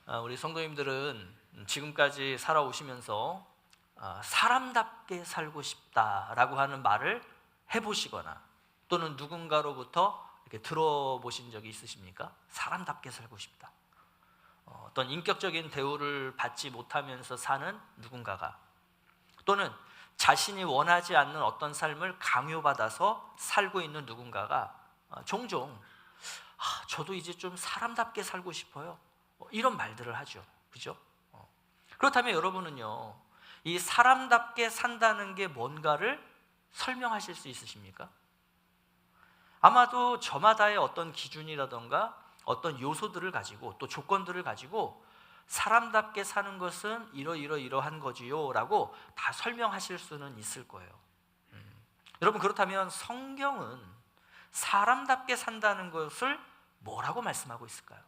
우리 성도님들은 지금까지 살아오시면서 사람답게 살고 싶다라고 하는 말을 해보시거나 또는 누군가로부터 이렇게 들어보신 적이 있으십니까? 사람답게 살고 싶다. 어떤 인격적인 대우를 받지 못하면서 사는 누군가가, 또는 자신이 원하지 않는 어떤 삶을 강요받아서 살고 있는 누군가가 종종 저도 이제 좀 사람답게 살고 싶어요, 이런 말들을 하죠. 그죠? 그렇다면 여러분은요, 이 사람답게 산다는 게 뭔가를 설명하실 수 있으십니까? 아마도 저마다의 어떤 기준이라던가 어떤 요소들을 가지고 또 조건들을 가지고 사람답게 사는 것은 이러한 거지요 라고 다 설명하실 수는 있을 거예요. 여러분, 그렇다면 성경은 사람답게 산다는 것을 뭐라고 말씀하고 있을까요?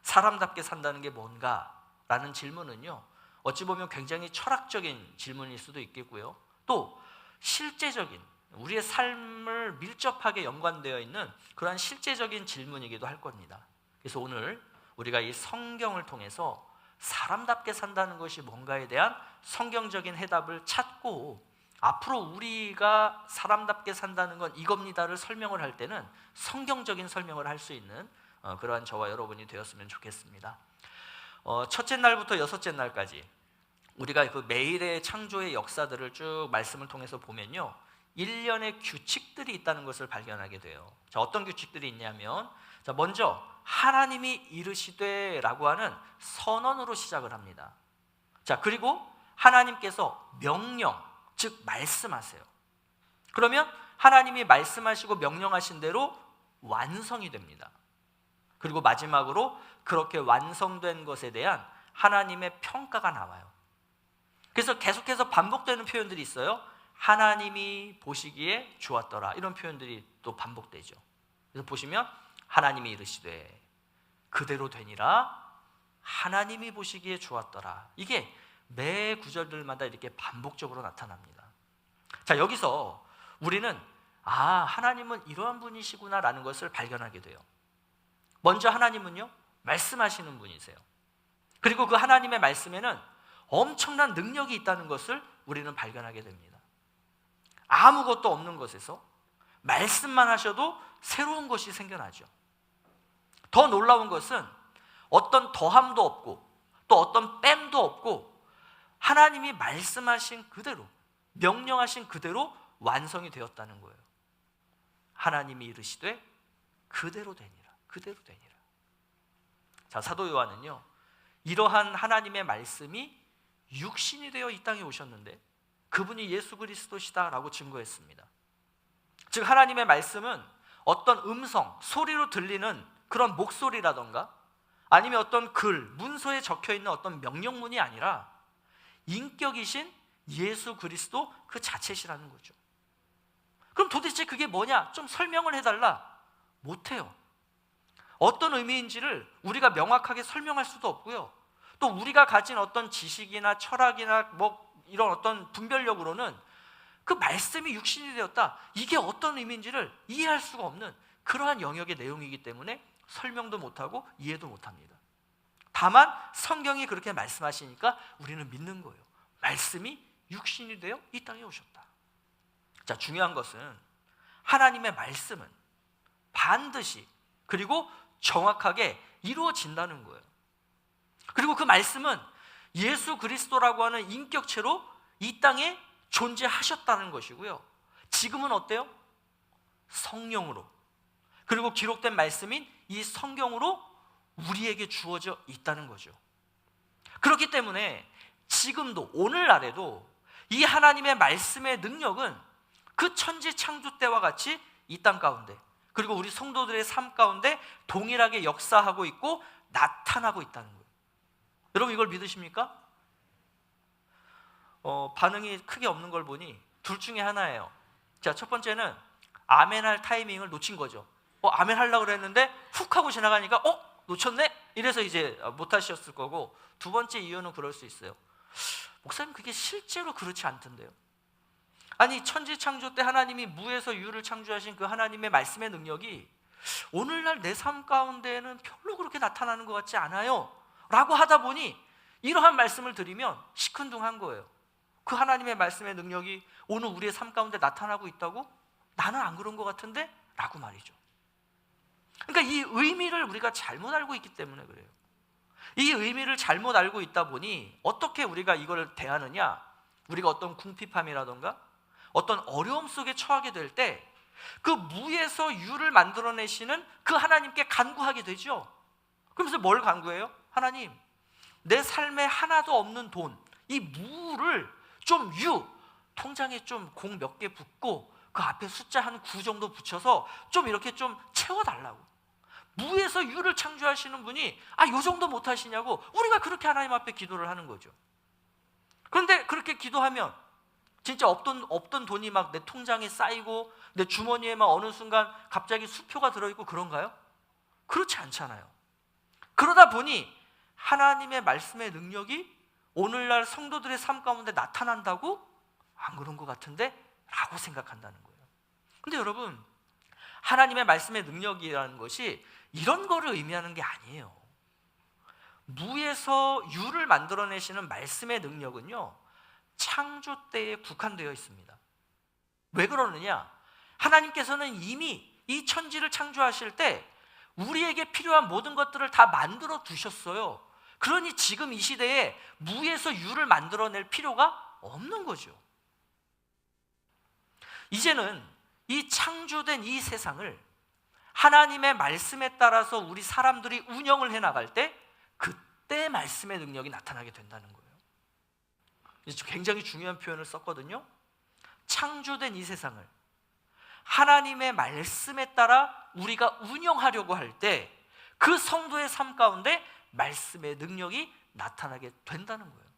사람답게 산다는 게 뭔가? 라는 질문은요, 어찌 보면 굉장히 철학적인 질문일 수도 있겠고요, 또 실제적인 우리의 삶을 밀접하게 연관되어 있는 그러한 실제적인 질문이기도 할 겁니다. 그래서 오늘 우리가 이 성경을 통해서 사람답게 산다는 것이 뭔가에 대한 성경적인 해답을 찾고, 앞으로 우리가 사람답게 산다는 건 이겁니다를 설명을 할 때는 성경적인 설명을 할 수 있는 그러한 저와 여러분이 되었으면 좋겠습니다. 첫째 날부터 여섯째 날까지 우리가 그 매일의 창조의 역사들을 쭉 말씀을 통해서 보면요, 일련의 규칙들이 있다는 것을 발견하게 돼요. 자, 어떤 규칙들이 있냐면, 자, 먼저 하나님이 이르시되 라고 하는 선언으로 시작을 합니다. 자, 그리고 하나님께서 명령, 즉 말씀하세요. 그러면 하나님이 말씀하시고 명령하신 대로 완성이 됩니다. 그리고 마지막으로 그렇게 완성된 것에 대한 하나님의 평가가 나와요. 그래서 계속해서 반복되는 표현들이 있어요. 하나님이 보시기에 좋았더라, 이런 표현들이 또 반복되죠. 그래서 보시면 하나님이 이르시되 그대로 되니라, 하나님이 보시기에 좋았더라, 이게 매 구절들마다 이렇게 반복적으로 나타납니다. 자, 여기서 우리는 하나님은 이러한 분이시구나 라는 것을 발견하게 돼요. 먼저 하나님은요, 말씀하시는 분이세요. 그리고 그 하나님의 말씀에는 엄청난 능력이 있다는 것을 우리는 발견하게 됩니다. 아무것도 없는 것에서 말씀만 하셔도 새로운 것이 생겨나죠. 더 놀라운 것은 어떤 더함도 없고 또 어떤 뺨도 없고 하나님이 말씀하신 그대로, 명령하신 그대로 완성이 되었다는 거예요. 하나님이 이르시되 그대로 되니라, 그대로 되니라. 자, 사도 요한은요, 이러한 하나님의 말씀이 육신이 되어 이 땅에 오셨는데 그분이 예수 그리스도시다라고 증거했습니다. 즉, 하나님의 말씀은 어떤 음성, 소리로 들리는 그런 목소리라던가 아니면 어떤 글, 문서에 적혀있는 어떤 명령문이 아니라 인격이신 예수 그리스도 그 자체시라는 거죠. 그럼 도대체 그게 뭐냐? 좀 설명을 해달라. 못해요. 어떤 의미인지를 우리가 명확하게 설명할 수도 없고요, 또 우리가 가진 어떤 지식이나 철학이나 이런 어떤 분별력으로는 그 말씀이 육신이 되었다, 이게 어떤 의미인지를 이해할 수가 없는 그러한 영역의 내용이기 때문에 설명도 못하고 이해도 못합니다. 다만 성경이 그렇게 말씀하시니까 우리는 믿는 거예요. 말씀이 육신이 되어 이 땅에 오셨다. 자, 중요한 것은 하나님의 말씀은 반드시 그리고 정확하게 이루어진다는 거예요. 그리고 그 말씀은 예수 그리스도라고 하는 인격체로 이 땅에 존재하셨다는 것이고요, 지금은 어때요? 성령으로, 그리고 기록된 말씀인 이 성경으로 우리에게 주어져 있다는 거죠. 그렇기 때문에 지금도, 오늘날에도 이 하나님의 말씀의 능력은 그 천지 창조 때와 같이 이 땅 가운데, 그리고 우리 성도들의 삶 가운데 동일하게 역사하고 있고 나타나고 있다는 거예요. 여러분, 이걸 믿으십니까? 반응이 크게 없는 걸 보니 둘 중에 하나예요. 자, 첫 번째는 아멘 할 타이밍을 놓친 거죠. 아멘 하려고 그랬는데 훅 하고 지나가니까 놓쳤네? 이래서 이제 못 하셨을 거고, 두 번째 이유는 그럴 수 있어요. 목사님, 그게 실제로 그렇지 않던데요. 아니, 천지 창조 때 하나님이 무에서 유를 창조하신 그 하나님의 말씀의 능력이 오늘날 내 삶 가운데는 별로 그렇게 나타나는 것 같지 않아요 라고 하다 보니 이러한 말씀을 드리면 시큰둥한 거예요. 그 하나님의 말씀의 능력이 오늘 우리의 삶 가운데 나타나고 있다고? 나는 안 그런 것 같은데? 라고 말이죠. 그러니까 이 의미를 우리가 잘못 알고 있기 때문에 그래요. 이 의미를 잘못 알고 있다 보니 어떻게 우리가 이걸 대하느냐? 우리가 어떤 궁핍함이라던가 어떤 어려움 속에 처하게 될 때 그 무에서 유를 만들어내시는 그 하나님께 간구하게 되죠. 그러면서 뭘 간구해요? 하나님, 내 삶에 하나도 없는 돈, 이 무를 좀 통장에 좀 공 몇 개 붓고 그 앞에 숫자 한 9 정도 붙여서 좀 이렇게 좀 채워달라고. 무에서 유를 창조하시는 분이 요 정도 못하시냐고 우리가 그렇게 하나님 앞에 기도를 하는 거죠. 그런데 그렇게 기도하면 진짜 없던 돈이 막 내 통장에 쌓이고 내 주머니에 막 어느 순간 갑자기 수표가 들어있고 그런가요? 그렇지 않잖아요. 그러다 보니 하나님의 말씀의 능력이 오늘날 성도들의 삶 가운데 나타난다고? 안 그런 것 같은데? 라고 생각한다는 거예요. 근데 여러분, 하나님의 말씀의 능력이라는 것이 이런 거를 의미하는 게 아니에요. 무에서 유를 만들어내시는 말씀의 능력은요, 창조 때에 국한되어 있습니다. 왜 그러느냐? 하나님께서는 이미 이 천지를 창조하실 때 우리에게 필요한 모든 것들을 다 만들어 두셨어요. 그러니 지금 이 시대에 무에서 유를 만들어낼 필요가 없는 거죠. 이제는 이 창조된 이 세상을 하나님의 말씀에 따라서 우리 사람들이 운영을 해나갈 때 그때 말씀의 능력이 나타나게 된다는 거예요. 굉장히 중요한 표현을 썼거든요. 창조된 이 세상을 하나님의 말씀에 따라 우리가 운영하려고 할 때 그 성도의 삶 가운데 말씀의 능력이 나타나게 된다는 거예요.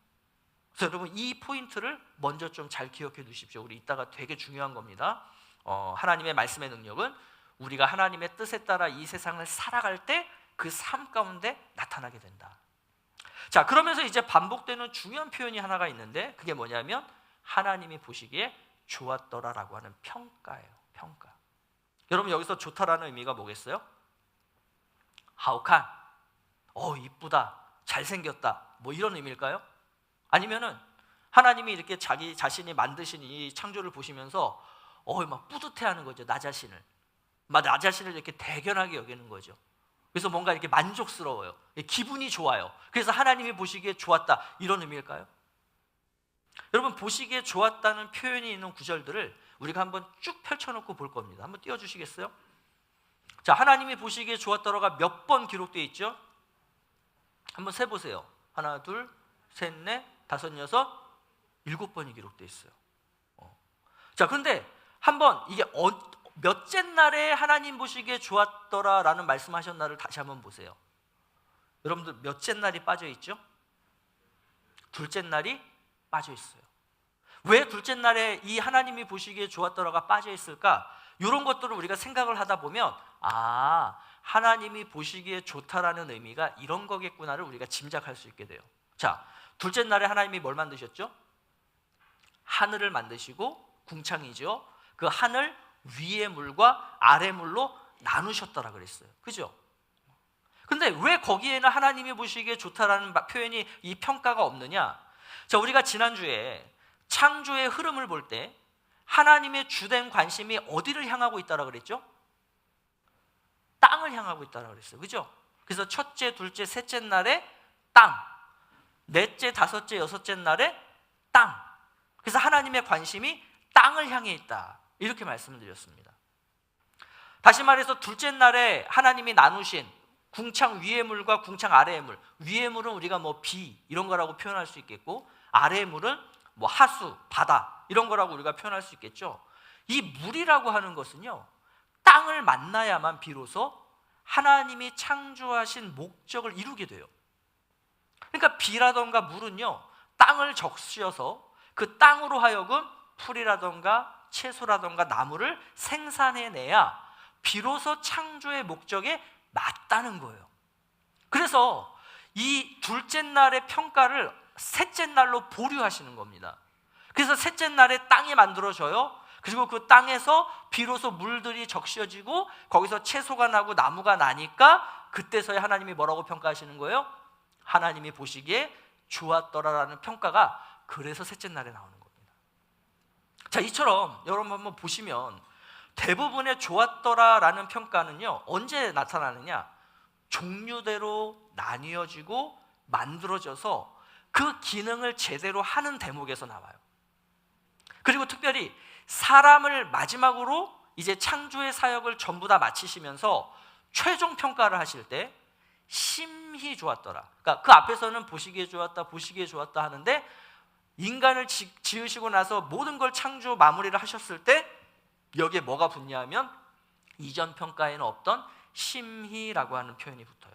그래서 여러분, 이 포인트를 먼저 좀 잘 기억해 두십시오. 우리 이따가 되게 중요한 겁니다. 하나님의 말씀의 능력은 우리가 하나님의 뜻에 따라 이 세상을 살아갈 때 그 삶 가운데 나타나게 된다. 자, 그러면서 이제 반복되는 중요한 표현이 하나가 있는데 그게 뭐냐면 하나님이 보시기에 좋았더라라고 하는 평가예요. 평가. 여러분, 여기서 좋다라는 의미가 뭐겠어요? 하옥한, 이쁘다, 잘생겼다, 뭐 이런 의미일까요? 아니면은 하나님이 이렇게 자기 자신이 만드신 이 창조를 보시면서 막 뿌듯해하는 거죠. 나 자신을 이렇게 대견하게 여기는 거죠. 그래서 뭔가 이렇게 만족스러워요. 기분이 좋아요. 그래서 하나님이 보시기에 좋았다, 이런 의미일까요? 여러분, 보시기에 좋았다는 표현이 있는 구절들을 우리가 한번 쭉 펼쳐놓고 볼 겁니다. 한번 띄워주시겠어요? 자, 하나님이 보시기에 좋았더라가 몇 번 기록되어 있죠? 한번 세보세요. 하나, 둘, 셋, 넷, 다섯, 여섯, 7번이 기록되어 있어요. 자, 그런데 한번 이게 몇째 날에 하나님 보시기에 좋았더라라는 말씀하셨나를 다시 한번 보세요. 여러분들 몇째 날이 빠져 있죠? 둘째 날이 빠져 있어요. 왜 둘째 날에 이 하나님이 보시기에 좋았더라가 빠져 있을까? 이런 것들을 우리가 생각을 하다 보면 하나님이 보시기에 좋다라는 의미가 이런 거겠구나를 우리가 짐작할 수 있게 돼요. 자, 둘째 날에 하나님이 뭘 만드셨죠? 하늘을 만드시고 궁창이죠. 그 하늘 위의 물과 아래 물로 나누셨더라 그랬어요. 그죠? 근데 왜 거기에는 하나님이 보시기에 좋다라는 표현이, 이 평가가 없느냐? 자, 우리가 지난주에 창조의 흐름을 볼 때 하나님의 주된 관심이 어디를 향하고 있다라 그랬죠? 땅을 향하고 있다라 그랬어요. 그죠? 그래서 첫째, 둘째, 셋째 날에 땅, 넷째, 다섯째, 여섯째 날에 땅. 그래서 하나님의 관심이 땅을 향해 있다, 이렇게 말씀을 드렸습니다. 다시 말해서 둘째 날에 하나님이 나누신 궁창 위의 물과 궁창 아래의 물, 위의 물은 우리가 뭐 비 이런 거라고 표현할 수 있겠고, 아래의 물은 뭐 하수, 바다 이런 거라고 우리가 표현할 수 있겠죠. 이 물이라고 하는 것은요, 땅을 만나야만 비로소 하나님이 창조하신 목적을 이루게 돼요. 그러니까 비라던가 물은요, 땅을 적셔서 그 땅으로 하여금 풀이라던가 채소라던가 나무를 생산해내야 비로소 창조의 목적에 맞다는 거예요. 그래서 이 둘째 날의 평가를 셋째 날로 보류하시는 겁니다. 그래서 셋째 날에 땅이 만들어져요. 그리고 그 땅에서 비로소 물들이 적셔지고 거기서 채소가 나고 나무가 나니까 그때서야 하나님이 뭐라고 평가하시는 거예요? 하나님이 보시기에 좋았더라라는 평가가 그래서 셋째 날에 나오는 겁니다. 자, 이처럼 여러분 한번 보시면 대부분의 좋았더라라는 평가는요, 언제 나타나느냐? 종류대로 나뉘어지고 만들어져서 그 기능을 제대로 하는 대목에서 나와요. 그리고 특별히 사람을 마지막으로 이제 창조의 사역을 전부 다 마치시면서 최종 평가를 하실 때 심히 좋았더라. 그러니까 그 앞에서는 보시기에 좋았다, 보시기에 좋았다 하는데 인간을 지으시고 나서 모든 걸 창조 마무리를 하셨을 때 여기에 뭐가 붙냐면 이전 평가에는 없던 심히라고 하는 표현이 붙어요.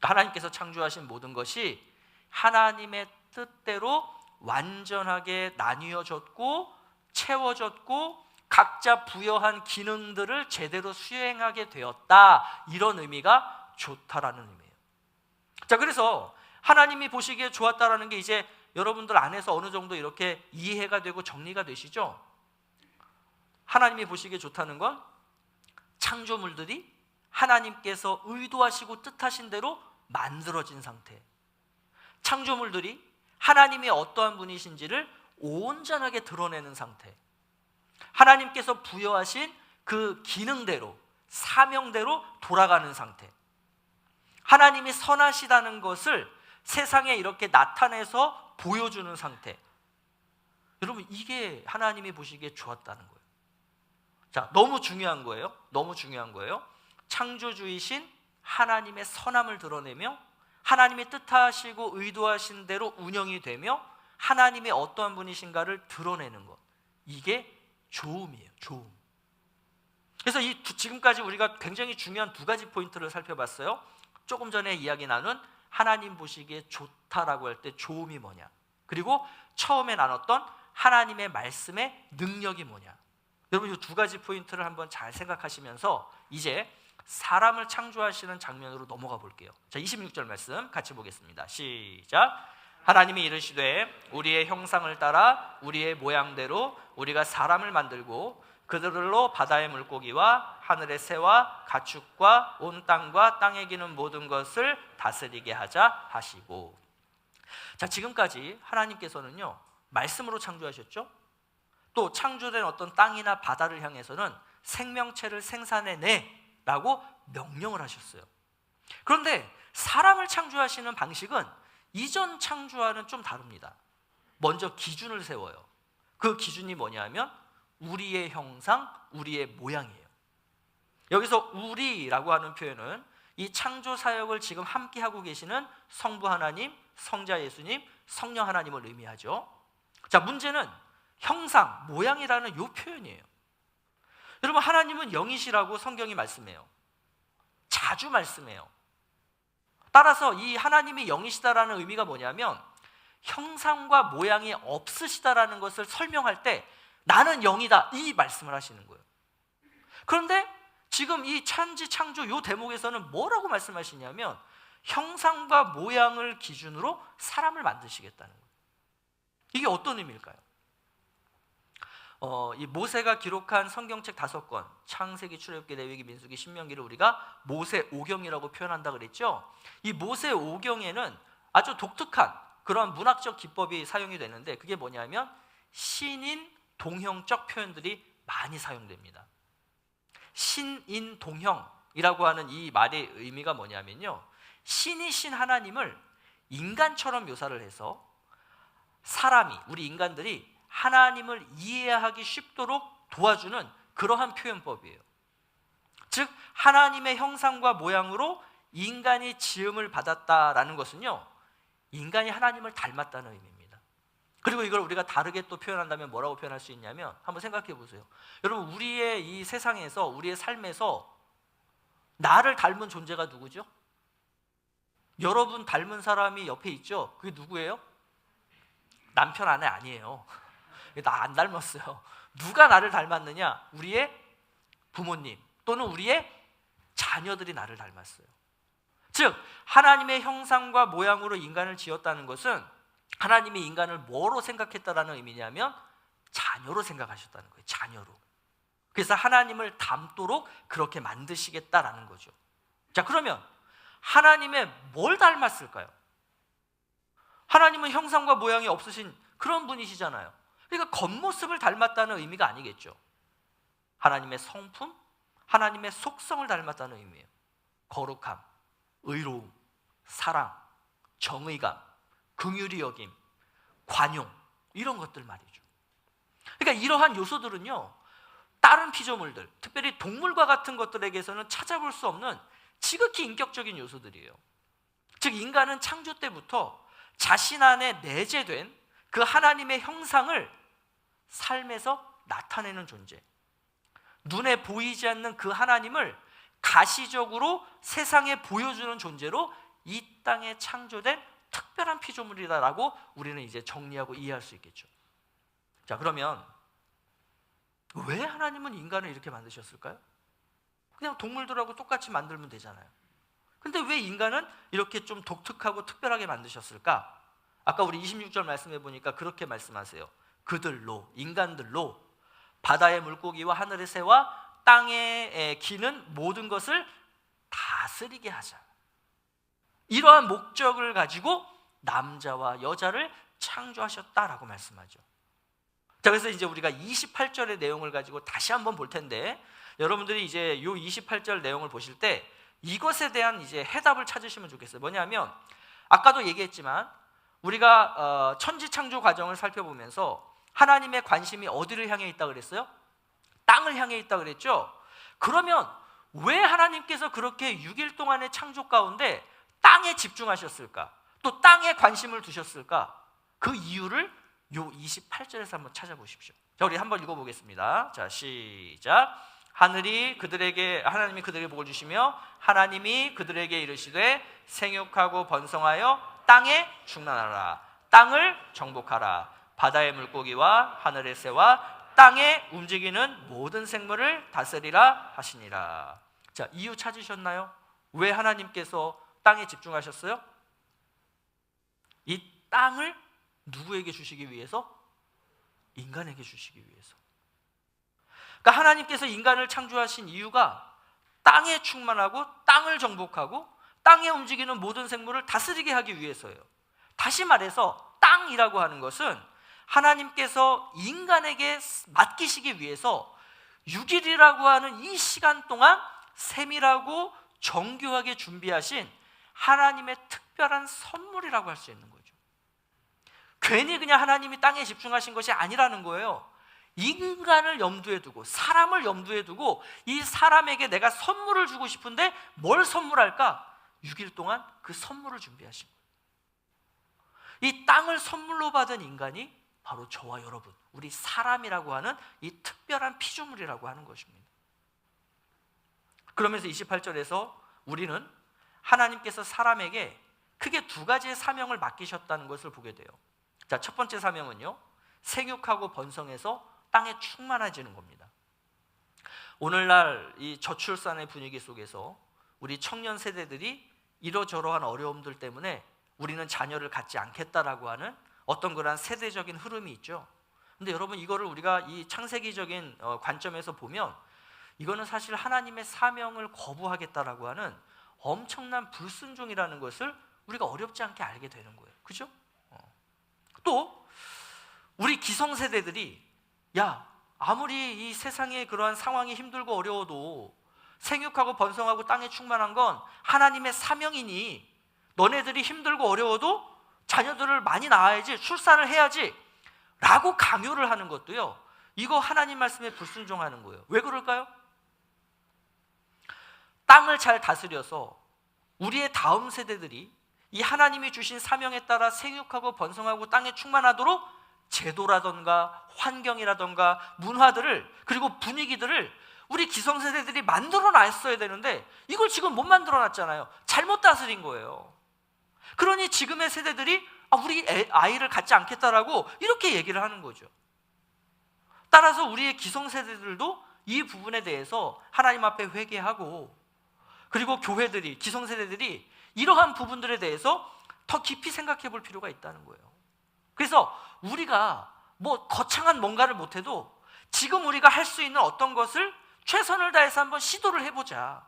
하나님께서 창조하신 모든 것이 하나님의 뜻대로 완전하게 나뉘어졌고 채워졌고 각자 부여한 기능들을 제대로 수행하게 되었다, 이런 의미가 좋다라는 의미예요. 자, 그래서 하나님이 보시기에 좋았다라는 게 이제 여러분들 안에서 어느 정도 이렇게 이해가 되고 정리가 되시죠? 하나님이 보시기에 좋다는 건 창조물들이 하나님께서 의도하시고 뜻하신 대로 만들어진 상태, 창조물들이 하나님이 어떠한 분이신지를 온전하게 드러내는 상태, 하나님께서 부여하신 그 기능대로 사명대로 돌아가는 상태, 하나님이 선하시다는 것을 세상에 이렇게 나타내서 보여주는 상태. 여러분, 이게 하나님이 보시기에 좋았다는 거예요. 자, 너무 중요한 거예요. 너무 중요한 거예요. 창조주이신 하나님의 선함을 드러내며 하나님이 뜻하시고 의도하신 대로 운영이 되며 하나님이 어떠한 분이신가를 드러내는 것, 이게 좋음이에요. 좋음. 그래서 지금까지 우리가 굉장히 중요한 두 가지 포인트를 살펴봤어요. 조금 전에 이야기 나눈 하나님 보시기에 좋다라고 할 때 좋음이 뭐냐, 그리고 처음에 나눴던 하나님의 말씀의 능력이 뭐냐. 여러분, 이 두 가지 포인트를 한번 잘 생각하시면서 이제 사람을 창조하시는 장면으로 넘어가 볼게요. 자, 26절 말씀 같이 보겠습니다. 시작. 하나님이 이르시되 우리의 형상을 따라 우리의 모양대로 우리가 사람을 만들고 그들로 바다의 물고기와 하늘의 새와 가축과 온 땅과 땅에 기는 모든 것을 다스리게 하자 하시고. 자, 지금까지 하나님께서는요, 말씀으로 창조하셨죠. 또 창조된 어떤 땅이나 바다를 향해서는 생명체를 생산해내 라고 명령을 하셨어요. 그런데 사람을 창조하시는 방식은 이전 창조와는 좀 다릅니다. 먼저 기준을 세워요. 그 기준이 뭐냐면 우리의 형상, 우리의 모양이에요. 여기서 우리라고 하는 표현은 이 창조 사역을 지금 함께 하고 계시는 성부 하나님, 성자 예수님, 성령 하나님을 의미하죠. 자, 문제는 형상, 모양이라는 이 표현이에요. 여러분, 하나님은 영이시라고 성경이 말씀해요. 자주 말씀해요. 따라서 이 하나님이 영이시다라는 의미가 뭐냐면 형상과 모양이 없으시다라는 것을 설명할 때 나는 영이다, 이 말씀을 하시는 거예요. 그런데 지금 이 찬지 창조 이 대목에서는 뭐라고 말씀하시냐면 형상과 모양을 기준으로 사람을 만드시겠다는 거예요. 이게 어떤 의미일까요? 이 모세가 기록한 성경책 5권, 창세기, 출애굽기, 레위기, 민수기, 신명기를 우리가 모세 오경이라고 표현한다 그랬죠. 이 모세 오경에는 아주 독특한 그런 문학적 기법이 사용이 되는데 그게 뭐냐면 신인 동형적 표현들이 많이 사용됩니다. 신인 동형이라고 하는 이 말의 의미가 뭐냐면요, 신이신 하나님을 인간처럼 묘사를 해서 사람이, 우리 인간들이 하나님을 이해하기 쉽도록 도와주는 그러한 표현법이에요. 즉 하나님의 형상과 모양으로 인간이 지음을 받았다라는 것은요, 인간이 하나님을 닮았다는 의미입니다. 그리고 이걸 우리가 다르게 또 표현한다면 뭐라고 표현할 수 있냐면 한번 생각해 보세요. 여러분, 우리의 이 세상에서, 우리의 삶에서 나를 닮은 존재가 누구죠? 여러분 닮은 사람이 옆에 있죠? 그게 누구예요? 남편, 아내 아니에요. 나 안 닮았어요. 누가 나를 닮았느냐? 우리의 부모님 또는 우리의 자녀들이 나를 닮았어요. 즉 하나님의 형상과 모양으로 인간을 지었다는 것은 하나님이 인간을 뭐로 생각했다라는 의미냐면 자녀로 생각하셨다는 거예요. 자녀로. 그래서 하나님을 닮도록 그렇게 만드시겠다라는 거죠. 자, 그러면 하나님의 뭘 닮았을까요? 하나님은 형상과 모양이 없으신 그런 분이시잖아요. 그러니까 겉모습을 닮았다는 의미가 아니겠죠. 하나님의 성품, 하나님의 속성을 닮았다는 의미예요. 거룩함, 의로움, 사랑, 정의감, 긍휼히 여김, 관용, 이런 것들 말이죠. 그러니까 이러한 요소들은요, 다른 피조물들, 특별히 동물과 같은 것들에게서는 찾아볼 수 없는 지극히 인격적인 요소들이에요. 즉 인간은 창조 때부터 자신 안에 내재된 그 하나님의 형상을 삶에서 나타내는 존재, 눈에 보이지 않는 그 하나님을 가시적으로 세상에 보여주는 존재로 이 땅에 창조된 특별한 피조물이다라고 우리는 이제 정리하고 이해할 수 있겠죠. 자, 그러면 왜 하나님은 인간을 이렇게 만드셨을까요? 그냥 동물들하고 똑같이 만들면 되잖아요. 근데 왜 인간은 이렇게 좀 독특하고 특별하게 만드셨을까? 아까 우리 26절 말씀해 보니까 그렇게 말씀하세요. 그들로, 인간들로 바다의 물고기와 하늘의 새와 땅에 기는 모든 것을 다스리게 하자. 이러한 목적을 가지고 남자와 여자를 창조하셨다라고 말씀하죠. 자, 그래서 이제 우리가 28절의 내용을 가지고 다시 한번 볼 텐데, 여러분들이 이제 이 28절 내용을 보실 때 이것에 대한 이제 해답을 찾으시면 좋겠어요. 뭐냐면 아까도 얘기했지만 우리가 천지 창조 과정을 살펴보면서 하나님의 관심이 어디를 향해 있다 그랬어요? 땅을 향해 있다 그랬죠? 그러면 왜 하나님께서 그렇게 6일 동안의 창조 가운데 땅에 집중하셨을까? 또 땅에 관심을 두셨을까? 그 이유를 요 28절에서 한번 찾아보십시오. 자, 우리 한번 읽어보겠습니다. 자, 시작. 하나님이 그들에게 복을 주시며 하나님이 그들에게 이르시되 생육하고 번성하여 땅에 충만하라. 땅을 정복하라. 바다의 물고기와 하늘의 새와 땅에 움직이는 모든 생물을 다스리라 하시니라. 자, 이유 찾으셨나요? 왜 하나님께서 땅에 집중하셨어요? 이 땅을 누구에게 주시기 위해서? 인간에게 주시기 위해서. 그러니까 하나님께서 인간을 창조하신 이유가 땅에 충만하고 땅을 정복하고 땅에 움직이는 모든 생물을 다스리게 하기 위해서예요. 다시 말해서 땅이라고 하는 것은 하나님께서 인간에게 맡기시기 위해서 6일이라고 하는 이 시간 동안 세밀하고 정교하게 준비하신 하나님의 특별한 선물이라고 할 수 있는 거죠. 괜히 그냥 하나님이 땅에 집중하신 것이 아니라는 거예요. 인간을 염두에 두고, 사람을 염두에 두고 이 사람에게 내가 선물을 주고 싶은데 뭘 선물할까? 6일 동안 그 선물을 준비하신 거예요. 이 땅을 선물로 받은 인간이 바로 저와 여러분, 우리 사람이라고 하는 이 특별한 피조물이라고 하는 것입니다. 그러면서 28절에서 우리는 하나님께서 사람에게 크게 두 가지의 사명을 맡기셨다는 것을 보게 돼요. 자, 첫 번째 사명은요, 생육하고 번성해서 땅에 충만해지는 겁니다. 오늘날 이 저출산의 분위기 속에서 우리 청년 세대들이 이러저러한 어려움들 때문에 우리는 자녀를 갖지 않겠다라고 하는 어떤 그런 세대적인 흐름이 있죠. 근데 여러분, 이거를 우리가 이 창세기적인 관점에서 보면 이거는 사실 하나님의 사명을 거부하겠다라고 하는 엄청난 불순종이라는 것을 우리가 어렵지 않게 알게 되는 거예요. 그죠? 또 우리 기성세대들이 아무리 이 세상의 그러한 상황이 힘들고 어려워도 생육하고 번성하고 땅에 충만한 건 하나님의 사명이니 너네들이 힘들고 어려워도 자녀들을 많이 낳아야지, 출산을 해야지 라고 강요를 하는 것도요, 이거 하나님 말씀에 불순종하는 거예요. 왜 그럴까요? 땅을 잘 다스려서 우리의 다음 세대들이 이 하나님이 주신 사명에 따라 생육하고 번성하고 땅에 충만하도록 제도라던가 환경이라던가 문화들을, 그리고 분위기들을 우리 기성세대들이 만들어 놨어야 되는데 이걸 지금 못 만들어 놨잖아요. 잘못 다스린 거예요. 그러니 지금의 세대들이 우리 아이를 갖지 않겠다라고 이렇게 얘기를 하는 거죠. 따라서 우리의 기성세대들도 이 부분에 대해서 하나님 앞에 회개하고, 그리고 교회들이, 기성세대들이 이러한 부분들에 대해서 더 깊이 생각해 볼 필요가 있다는 거예요. 그래서 우리가 뭐 거창한 뭔가를 못해도 지금 우리가 할 수 있는 어떤 것을 최선을 다해서 한번 시도를 해보자.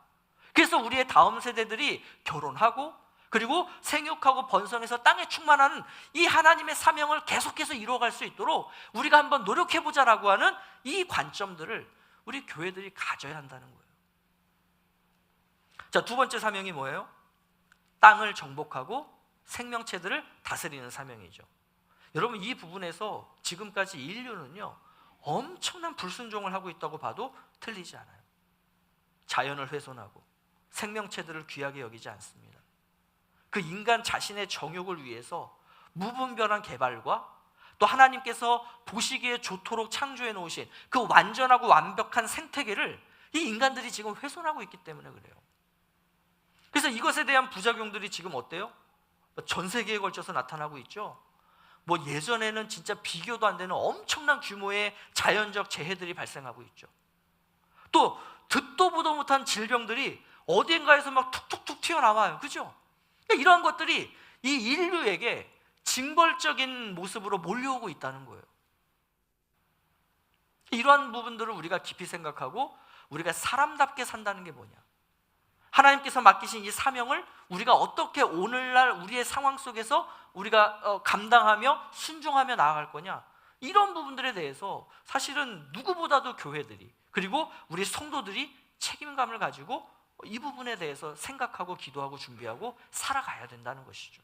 그래서 우리의 다음 세대들이 결혼하고, 그리고 생육하고 번성해서 땅에 충만하는 이 하나님의 사명을 계속해서 이루어갈 수 있도록 우리가 한번 노력해보자라고 하는 이 관점들을 우리 교회들이 가져야 한다는 거예요. 자, 두 번째 사명이 뭐예요? 땅을 정복하고 생명체들을 다스리는 사명이죠. 여러분, 이 부분에서 지금까지 인류는요 엄청난 불순종을 하고 있다고 봐도 틀리지 않아요. 자연을 훼손하고 생명체들을 귀하게 여기지 않습니다. 그 인간 자신의 정욕을 위해서 무분별한 개발과 또 하나님께서 보시기에 좋도록 창조해 놓으신 그 완전하고 완벽한 생태계를 이 인간들이 지금 훼손하고 있기 때문에 그래요. 그래서 이것에 대한 부작용들이 지금 어때요? 전 세계에 걸쳐서 나타나고 있죠. 뭐 예전에는 진짜 비교도 안 되는 엄청난 규모의 자연적 재해들이 발생하고 있죠. 또 듣도 보도 못한 질병들이 어딘가에서 막 툭툭툭 튀어나와요. 그죠? 그러니까 이러한 것들이 이 인류에게 징벌적인 모습으로 몰려오고 있다는 거예요. 이러한 부분들을 우리가 깊이 생각하고 우리가 사람답게 산다는 게 뭐냐, 하나님께서 맡기신 이 사명을 우리가 어떻게 오늘날 우리의 상황 속에서 우리가 감당하며 순종하며 나아갈 거냐, 이런 부분들에 대해서 사실은 누구보다도 교회들이 그리고 우리 성도들이 책임감을 가지고 이 부분에 대해서 생각하고 기도하고 준비하고 살아가야 된다는 것이죠.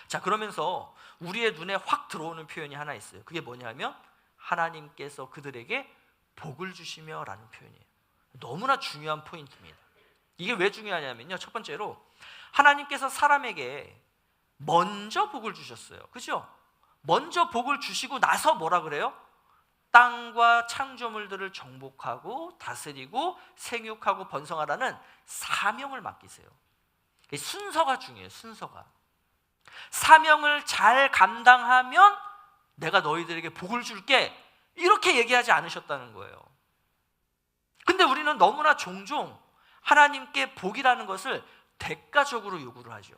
자, 그러면서 우리의 눈에 확 들어오는 표현이 하나 있어요. 그게 뭐냐면 하나님께서 그들에게 복을 주시며 라는 표현이에요. 너무나 중요한 포인트입니다. 이게 왜 중요하냐면요, 첫 번째로 하나님께서 사람에게 먼저 복을 주셨어요. 그죠? 먼저 복을 주시고 나서 뭐라 그래요? 땅과 창조물들을 정복하고 다스리고 생육하고 번성하라는 사명을 맡기세요. 순서가 중요해요. 순서가. 사명을 잘 감당하면 내가 너희들에게 복을 줄게, 이렇게 얘기하지 않으셨다는 거예요. 근데 우리는 너무나 종종 하나님께 복이라는 것을 대가적으로 요구를 하죠.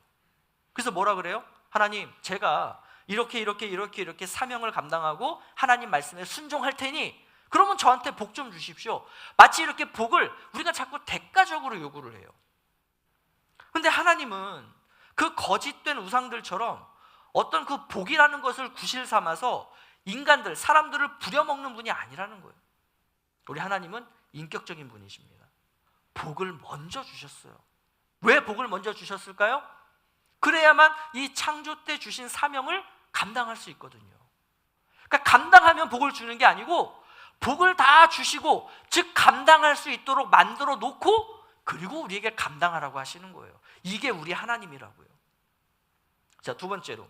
그래서 뭐라 그래요? 하나님, 제가 이렇게 사명을 감당하고 하나님 말씀에 순종할 테니 그러면 저한테 복 좀 주십시오. 마치 이렇게 복을 우리가 자꾸 대가적으로 요구를 해요. 근데 하나님은 그 거짓된 우상들처럼 어떤 그 복이라는 것을 구실 삼아서 인간들, 사람들을 부려먹는 분이 아니라는 거예요. 우리 하나님은 인격적인 분이십니다. 복을 먼저 주셨어요. 왜 복을 먼저 주셨을까요? 그래야만 이 창조 때 주신 사명을 감당할 수 있거든요. 그러니까 감당하면 복을 주는 게 아니고 복을 다 주시고, 즉 감당할 수 있도록 만들어 놓고 그리고 우리에게 감당하라고 하시는 거예요. 이게 우리 하나님이라고요. 자, 두 번째로,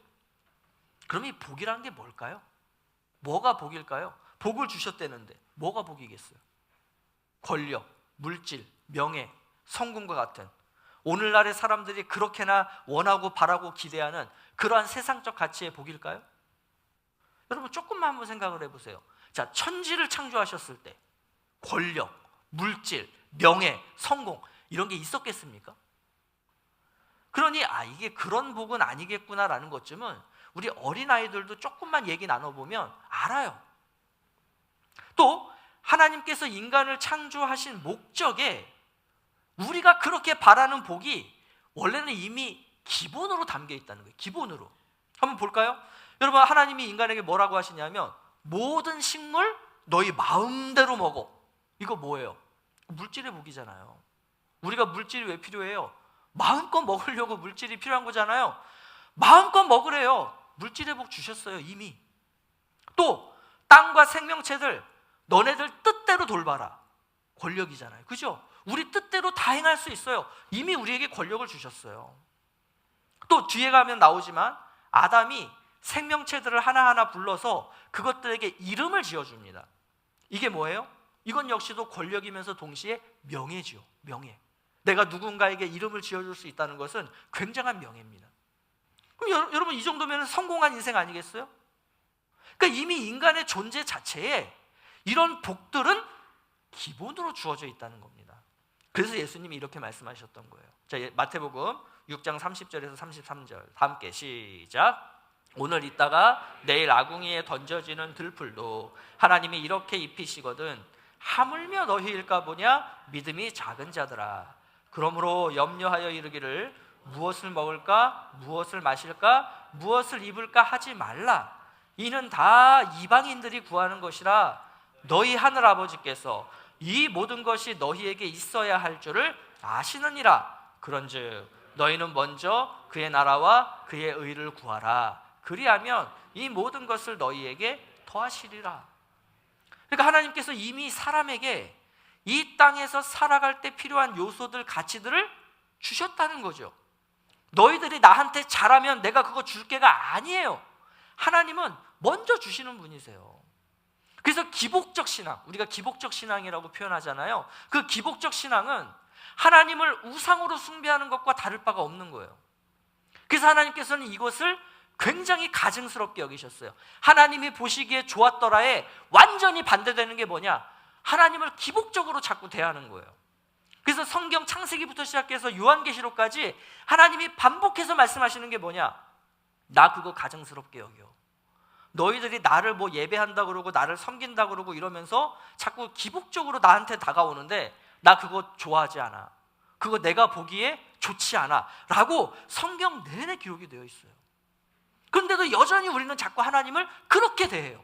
그럼 이 복이라는 게 뭘까요? 뭐가 복일까요? 복을 주셨다는데 뭐가 복이겠어요? 권력, 물질, 명예, 성공과 같은 오늘날의 사람들이 그렇게나 원하고 바라고 기대하는 그러한 세상적 가치의 복일까요? 여러분, 조금만 한번 생각을 해보세요. 자, 천지를 창조하셨을 때 권력, 물질, 명예, 성공, 이런 게 있었겠습니까? 그러니 이게 그런 복은 아니겠구나라는 것쯤은 우리 어린아이들도 조금만 얘기 나눠보면 알아요. 또 하나님께서 인간을 창조하신 목적에 우리가 그렇게 바라는 복이 원래는 이미 기본으로 담겨 있다는 거예요. 기본으로. 한번 볼까요? 여러분, 하나님이 인간에게 뭐라고 하시냐면 모든 식물 너희 마음대로 먹어. 이거 뭐예요? 물질의 복이잖아요. 우리가 물질이 왜 필요해요? 마음껏 먹으려고 물질이 필요한 거잖아요. 마음껏 먹으래요. 물질의 복 주셨어요, 이미. 또 땅과 생명체들 너네들 뜻대로 돌봐라. 권력이잖아요. 그죠? 우리 뜻대로 다 행할 수 있어요. 이미 우리에게 권력을 주셨어요. 또 뒤에 가면 나오지만 아담이 생명체들을 하나하나 불러서 그것들에게 이름을 지어줍니다. 이게 뭐예요? 이건 역시도 권력이면서 동시에 명예지요. 명예. 내가 누군가에게 이름을 지어줄 수 있다는 것은 굉장한 명예입니다. 그럼 여러분, 이 정도면 성공한 인생 아니겠어요? 그러니까 이미 인간의 존재 자체에 이런 복들은 기본으로 주어져 있다는 겁니다. 그래서 예수님이 이렇게 말씀하셨던 거예요. 자, 마태복음 6장 30절에서 33절 다 함께 시작. 오늘 있다가 내일 아궁이에 던져지는 들풀도 하나님이 이렇게 입히시거든 하물며 너희일까 보냐 믿음이 작은 자들아. 그러므로 염려하여 이르기를 무엇을 먹을까? 무엇을 마실까? 무엇을 입을까? 하지 말라. 이는 다 이방인들이 구하는 것이라 너희 하늘아버지께서 이 모든 것이 너희에게 있어야 할 줄을 아시느니라. 그런즉 너희는 먼저 그의 나라와 그의 의를 구하라. 그리하면 이 모든 것을 너희에게 더하시리라. 그러니까 하나님께서 이미 사람에게 이 땅에서 살아갈 때 필요한 요소들, 가치들을 주셨다는 거죠. 너희들이 나한테 잘하면 내가 그거 줄게가 아니에요. 하나님은 먼저 주시는 분이세요. 그래서 기복적 신앙, 우리가 기복적 신앙이라고 표현하잖아요. 그 기복적 신앙은 하나님을 우상으로 숭배하는 것과 다를 바가 없는 거예요. 그래서 하나님께서는 이것을 굉장히 가증스럽게 여기셨어요. 하나님이 보시기에 좋았더라에 완전히 반대되는 게 뭐냐? 하나님을 기복적으로 자꾸 대하는 거예요. 그래서 성경 창세기부터 시작해서 요한계시록까지 하나님이 반복해서 말씀하시는 게 뭐냐? 나 그거 가증스럽게 여겨. 너희들이 나를 뭐 예배한다 그러고 나를 섬긴다 그러고 이러면서 자꾸 기복적으로 나한테 다가오는데 나 그거 좋아하지 않아. 그거 내가 보기에 좋지 않아 라고 성경 내내 기록이 되어 있어요. 그런데도 여전히 우리는 자꾸 하나님을 그렇게 대해요.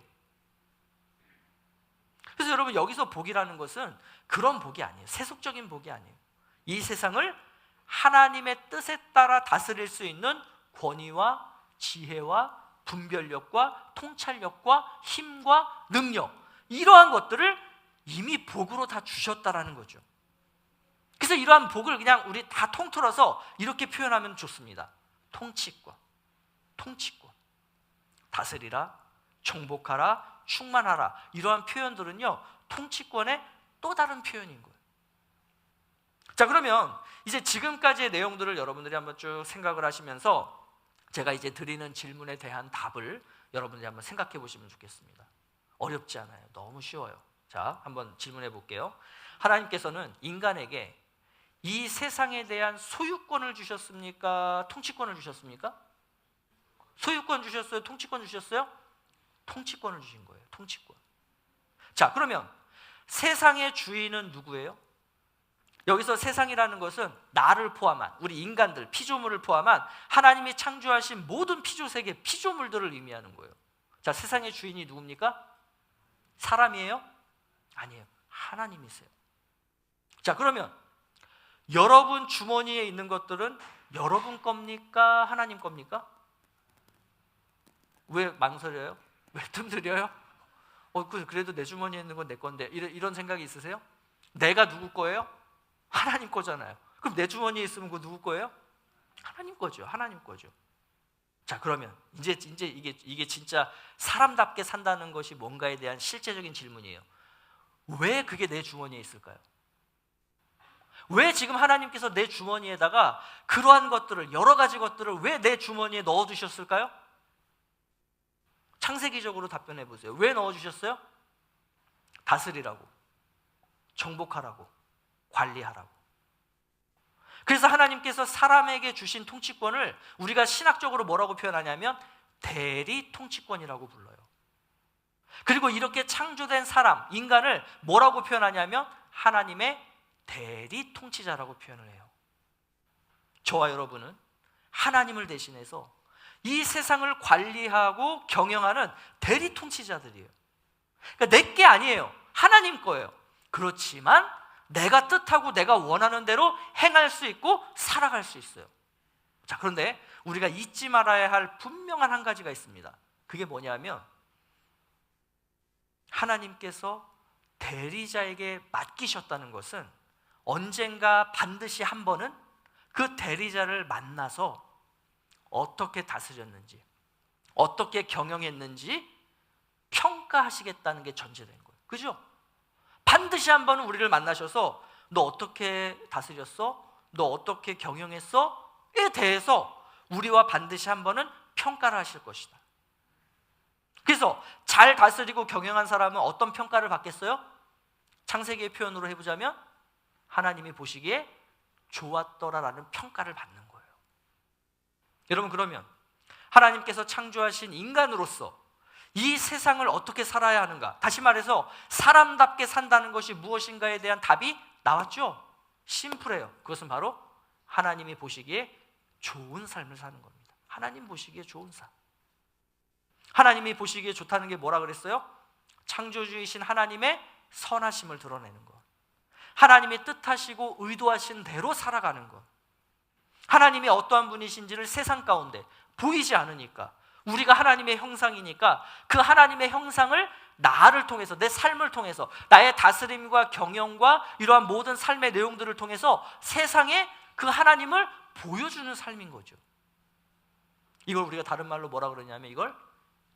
그래서 여러분, 여기서 복이라는 것은 그런 복이 아니에요. 세속적인 복이 아니에요. 이 세상을 하나님의 뜻에 따라 다스릴 수 있는 권위와 지혜와 분별력과 통찰력과 힘과 능력, 이러한 것들을 이미 복으로 다 주셨다라는 거죠. 그래서 이러한 복을 그냥 우리 다 통틀어서 이렇게 표현하면 좋습니다. 통치권, 다스리라, 정복하라, 충만하라, 이러한 표현들은요 통치권의 또 다른 표현인 거예요. 자, 그러면 이제 지금까지의 내용들을 여러분들이 한번 쭉 생각을 하시면서 제가 이제 드리는 질문에 대한 답을 여러분들이 한번 생각해 보시면 좋겠습니다. 어렵지 않아요. 너무 쉬워요. 자, 한번 질문해 볼게요. 하나님께서는 인간에게 이 세상에 대한 소유권을 주셨습니까? 통치권을 주셨습니까? 소유권 주셨어요? 통치권 주셨어요? 통치권을 주신 거예요. 통치권. 자, 그러면 세상의 주인은 누구예요? 여기서 세상이라는 것은 나를 포함한, 우리 인간들, 피조물을 포함한 하나님이 창조하신 모든 피조세계, 피조물들을 의미하는 거예요. 자, 세상의 주인이 누굽니까? 사람이에요? 아니에요. 하나님이세요. 자, 그러면 여러분 주머니에 있는 것들은 여러분 겁니까? 하나님 겁니까? 왜 망설여요? 왜 뜸들여요? 그래도 내 주머니에 있는 건 내 건데, 이런 생각이 있으세요? 내가 누구 거예요? 하나님 거잖아요. 그럼 내 주머니에 있으면 그거 누구 거예요? 하나님 거죠. 하나님 거죠. 자, 그러면 이제 이게 진짜 사람답게 산다는 것이 뭔가에 대한 실제적인 질문이에요. 왜 그게 내 주머니에 있을까요? 왜 지금 하나님께서 내 주머니에다가 그러한 것들을, 여러 가지 것들을 왜 내 주머니에 넣어두셨을까요? 창세기적으로 답변해 보세요. 왜 넣어주셨어요? 다스리라고, 정복하라고, 관리하라고. 그래서 하나님께서 사람에게 주신 통치권을 우리가 신학적으로 뭐라고 표현하냐면 대리 통치권이라고 불러요. 그리고 이렇게 창조된 사람, 인간을 뭐라고 표현하냐면 하나님의 대리 통치자라고 표현을 해요. 저와 여러분은 하나님을 대신해서 이 세상을 관리하고 경영하는 대리 통치자들이에요. 그러니까 내 게 아니에요. 하나님 거예요. 그렇지만 내가 뜻하고 내가 원하는 대로 행할 수 있고 살아갈 수 있어요. 자, 그런데 우리가 잊지 말아야 할 분명한 한 가지가 있습니다. 그게 뭐냐면 하나님께서 대리자에게 맡기셨다는 것은 언젠가 반드시 한 번은 그 대리자를 만나서 어떻게 다스렸는지, 어떻게 경영했는지 평가하시겠다는 게 전제된 거예요. 그죠? 반드시 한 번은 우리를 만나셔서 너 어떻게 다스렸어? 너 어떻게 경영했어? 에 대해서 우리와 반드시 한 번은 평가를 하실 것이다. 그래서 잘 다스리고 경영한 사람은 어떤 평가를 받겠어요? 창세기의 표현으로 해보자면 하나님이 보시기에 좋았더라라는 평가를 받는 거예요. 여러분, 그러면 하나님께서 창조하신 인간으로서 이 세상을 어떻게 살아야 하는가? 다시 말해서 사람답게 산다는 것이 무엇인가에 대한 답이 나왔죠? 심플해요. 그것은 바로 하나님이 보시기에 좋은 삶을 사는 겁니다. 하나님 보시기에 좋은 삶. 하나님이 보시기에 좋다는 게 뭐라 그랬어요? 창조주이신 하나님의 선하심을 드러내는 것, 하나님이 뜻하시고 의도하신 대로 살아가는 것, 하나님이 어떠한 분이신지를 세상 가운데 보이지 않으니까, 우리가 하나님의 형상이니까 그 하나님의 형상을 나를 통해서, 내 삶을 통해서, 나의 다스림과 경영과 이러한 모든 삶의 내용들을 통해서 세상에 그 하나님을 보여주는 삶인 거죠. 이걸 우리가 다른 말로 뭐라 그러냐면 이걸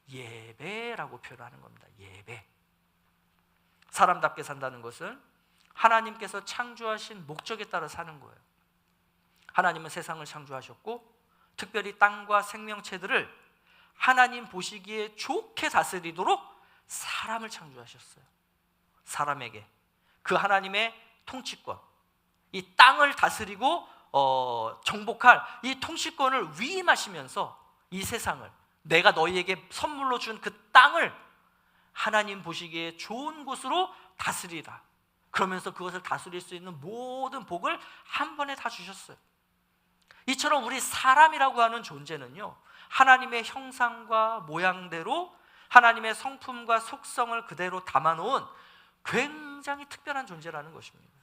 예배라고 표현하는 겁니다. 예배. 사람답게 산다는 것은 하나님께서 창조하신 목적에 따라 사는 거예요. 하나님은 세상을 창조하셨고 특별히 땅과 생명체들을 하나님 보시기에 좋게 다스리도록 사람을 창조하셨어요. 사람에게 그 하나님의 통치권, 이 땅을 다스리고 정복할 이 통치권을 위임하시면서 이 세상을, 내가 너희에게 선물로 준 그 땅을 하나님 보시기에 좋은 곳으로 다스리라. 그러면서 그것을 다스릴 수 있는 모든 복을 한 번에 다 주셨어요. 이처럼 우리 사람이라고 하는 존재는요, 하나님의 형상과 모양대로 하나님의 성품과 속성을 그대로 담아놓은 굉장히 특별한 존재라는 것입니다.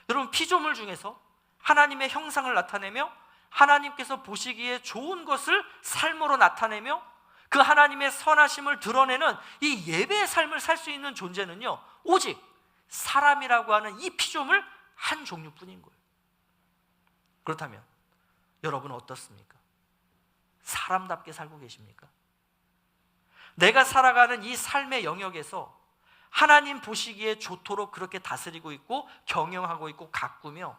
여러분, 피조물 중에서 하나님의 형상을 나타내며 하나님께서 보시기에 좋은 것을 삶으로 나타내며 그 하나님의 선하심을 드러내는 이 예배의 삶을 살 수 있는 존재는요, 오직 사람이라고 하는 이 피조물 한 종류뿐인 거예요. 그렇다면 여러분은 어떻습니까? 사람답게 살고 계십니까? 내가 살아가는 이 삶의 영역에서 하나님 보시기에 좋도록 그렇게 다스리고 있고 경영하고 있고 가꾸며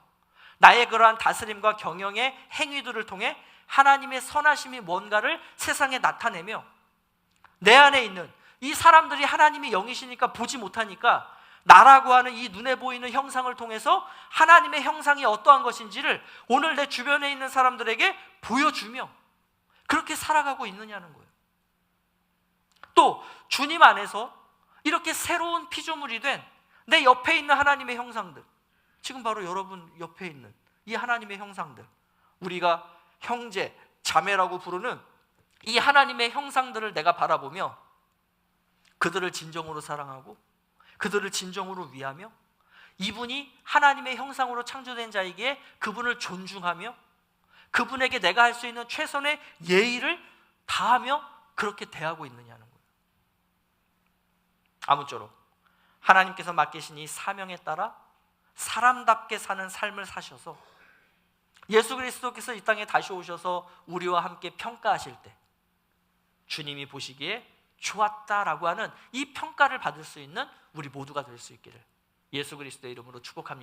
나의 그러한 다스림과 경영의 행위들을 통해 하나님의 선하심이 뭔가를 세상에 나타내며 내 안에 있는 이 사람들이 하나님이 영이시니까 보지 못하니까 나라고 하는 이 눈에 보이는 형상을 통해서 하나님의 형상이 어떠한 것인지를 오늘 내 주변에 있는 사람들에게 보여주며 그렇게 살아가고 있느냐는 거예요. 또 주님 안에서 이렇게 새로운 피조물이 된 내 옆에 있는 하나님의 형상들, 지금 바로 여러분 옆에 있는 이 하나님의 형상들, 우리가 형제, 자매라고 부르는 이 하나님의 형상들을 내가 바라보며 그들을 진정으로 사랑하고 그들을 진정으로 위하며 이분이 하나님의 형상으로 창조된 자이기에 그분을 존중하며 그분에게 내가 할 수 있는 최선의 예의를 다하며 그렇게 대하고 있느냐는 거예요. 아무쪼록 하나님께서 맡기신 이 사명에 따라 사람답게 사는 삶을 사셔서 예수 그리스도께서 이 땅에 다시 오셔서 우리와 함께 평가하실 때 주님이 보시기에 좋았다라고 하는 이 평가를 받을 수 있는 우리 모두가 될 수 있기를 예수 그리스도의 이름으로 축복합니다.